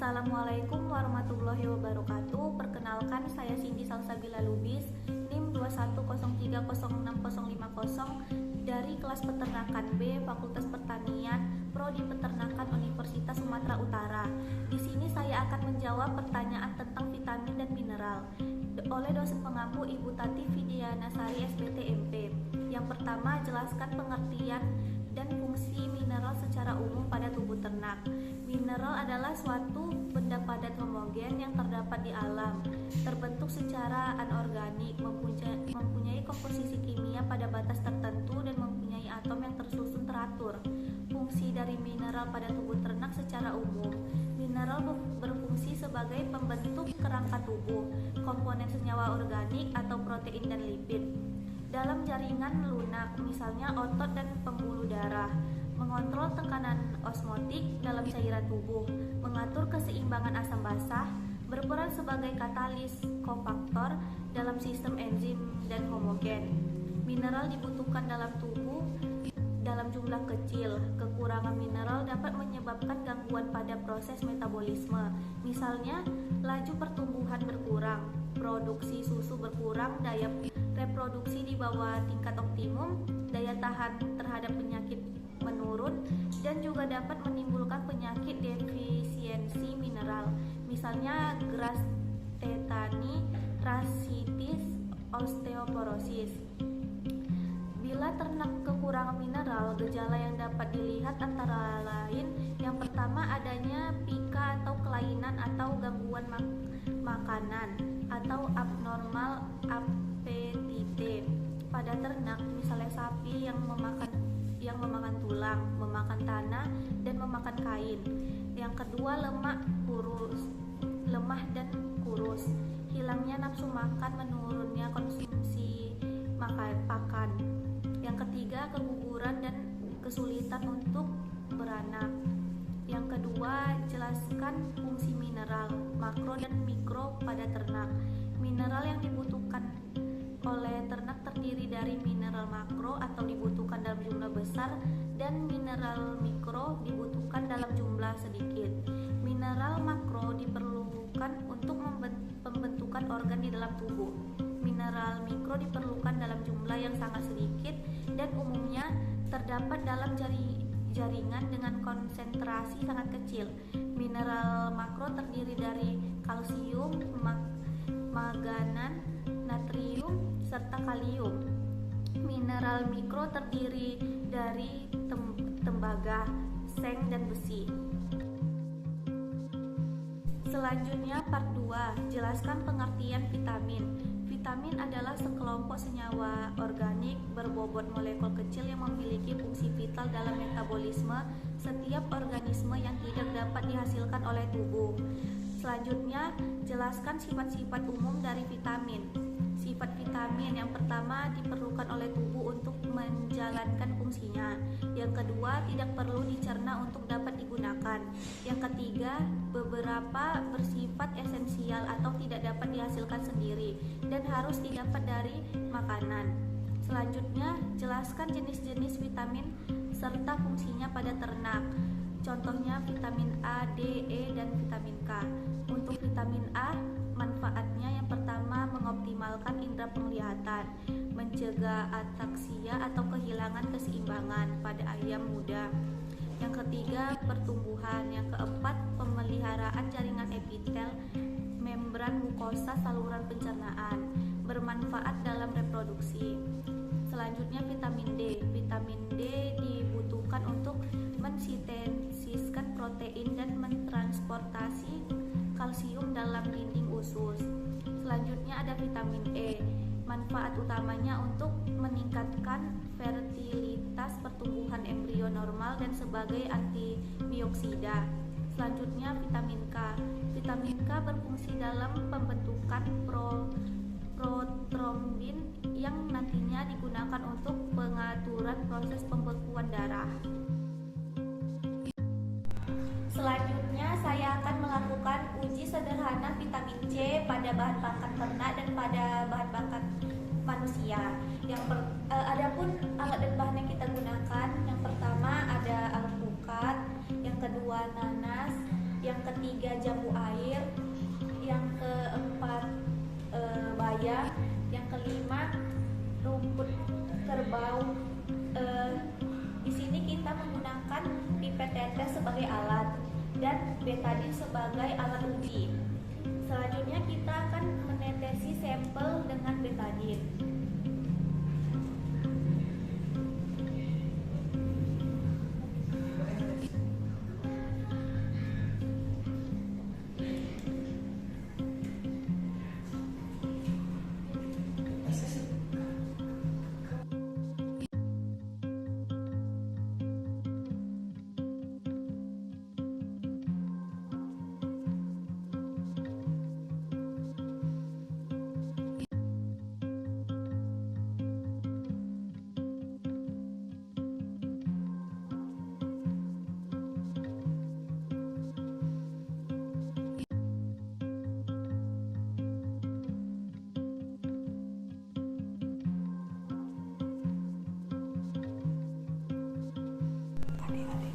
Assalamualaikum warahmatullahi wabarakatuh. Perkenalkan, saya Cindy Salsabila Lubis, NIM 210306050 dari kelas Peternakan B, Fakultas Pertanian, Prodi Peternakan Universitas Sumatera Utara. Di sini saya akan menjawab pertanyaan tentang vitamin dan mineral oleh dosen pengampu Ibu Tati Fidianasari SBT MP. Yang pertama, jelaskan pengertian dan fungsi mineral secara umum pada tubuh ternak. Mineral adalah suatu benda padat homogen yang terdapat di alam, terbentuk secara anorganik, mempunyai komposisi kimia pada batas tertentu dan mempunyai atom yang tersusun teratur. Fungsi dari mineral pada tubuh ternak secara umum. Mineral berfungsi sebagai pembentuk kerangka tubuh, komponen senyawa organik atau protein dan lipid dalam jaringan lunak, misalnya otot dan pembuluh darah, mengontrol tekanan osmotik dalam cairan tubuh, mengatur keseimbangan asam basah, berperan sebagai katalis kofaktor dalam sistem enzim dan homogen. Mineral dibutuhkan dalam tubuh dalam jumlah kecil. Kekurangan mineral dapat menyebabkan gangguan pada proses metabolisme, misalnya laju pertumbuhan berkurang, produksi susu berkurang, daya reproduksi di bawah tingkat optimum, daya tahan terhadap penyakit menurun, dan juga dapat menimbulkan penyakit defisiensi mineral, misalnya grass tetani, rhasitis, osteoporosis. Bila ternak kekurangan mineral, gejala yang dapat dilihat antara lain: yang pertama, adanya pika atau kelainan atau gangguan makanan atau abnormal appetite pada ternak, misalnya sapi yang memakan tulang, memakan tanah, dan memakan kain. Yang kedua, lemah dan kurus, hilangnya nafsu makan, menurunnya konsumsi pakan. Yang ketiga, keguguran dan kesulitan untuk beranak. Yang kedua, jelaskan fungsi mineral makro dan mikro pada ternak. Mineral yang dibutuhkan oleh ternak terdiri dari mineral makro atau dibutuhkan dalam jumlah besar, dan mineral mikro dibutuhkan dalam jumlah sedikit. Mineral makro diperlukan untuk pembentukan organ di dalam tubuh. Mineral mikro diperlukan dalam jumlah yang sangat sedikit dan umumnya terdapat dalam jaringan dengan konsentrasi sangat kecil. Mineral makro terdiri dari kalsium, manganan, natrium, serta kalium. Mineral mikro terdiri dari tembaga, seng, dan besi. Selanjutnya part 2, jelaskan pengertian vitamin. Vitamin adalah sekelompok senyawa organik berbobot molekul kecil yang memiliki fungsi vital dalam metabolisme setiap organisme yang hidup dapat dihasilkan oleh tubuh. Selanjutnya, jelaskan sifat-sifat umum dari vitamin. Sifat vitamin: yang pertama, diperlukan oleh tubuh untuk menjalankan fungsinya. Yang kedua, tidak perlu dicerna untuk dapat digunakan. Yang ketiga, beberapa bersifat esensial atau tidak dapat dihasilkan sendiri dan harus didapat dari makanan. Selanjutnya, jelaskan jenis-jenis vitamin serta fungsinya pada ternak. Contohnya vitamin A, D, E, dan vitamin K. Untuk vitamin A, manfaatnya yang pertama, mengoptimalkan indera penglihatan, mencegah ataksia atau kehilangan keseimbangan pada ayam muda. Yang ketiga, pertumbuhan. Yang keempat, pemeliharaan jaringan epitel, membran mukosa saluran pencernaan, bermanfaat dalam reproduksi. Selanjutnya, vitamin D. Vitamin D dibutuhkan untuk mensintesiskan protein dan mentransportasi kalsium dalam dinding usus. Selanjutnya ada vitamin E. Manfaat utamanya untuk meningkatkan fertilitas pertumbuhan embrio normal dan sebagai antibioksida. Selanjutnya vitamin K. Vitamin K berfungsi dalam pembentukan protrombin yang nantinya digunakan untuk pengaturan proses pembekuan darah. Selanjutnya saya akan melakukan uji sederhana vitamin C pada bahan pakan ternak dan pada bahan pakan manusia. Adapun alat dan bahan yang kita gunakan, yang pertama ada alpukat, yang kedua nanas, yang yang ketiga jambu air, yang keempat bayam, yang kelima rumput kerbau. Di sini kita menggunakan pipet tetes sebagai alat dan betadin sebagai alat uji. Selanjutnya kita akan menetesi sampel dengan betadin.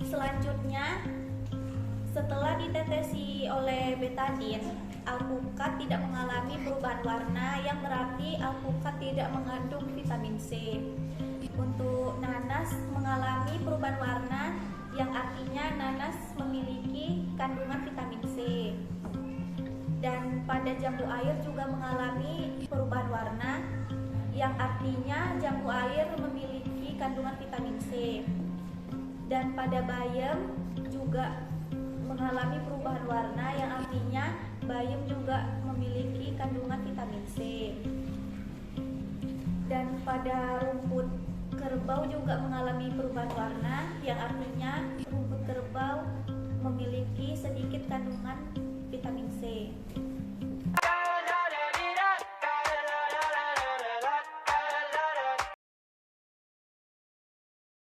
Selanjutnya, setelah ditetesi oleh betadin, alpukat tidak mengalami perubahan warna, yang berarti alpukat tidak mengandung vitamin C. Untuk nanas mengalami perubahan warna, yang artinya nanas memiliki kandungan vitamin C. Dan pada jambu air juga mengalami perubahan warna, yang artinya jambu air memiliki kandungan vitamin C. Dan pada bayam juga mengalami perubahan warna, yang artinya bayam juga memiliki kandungan vitamin C. Dan pada rumput kerbau juga mengalami perubahan warna, yang artinya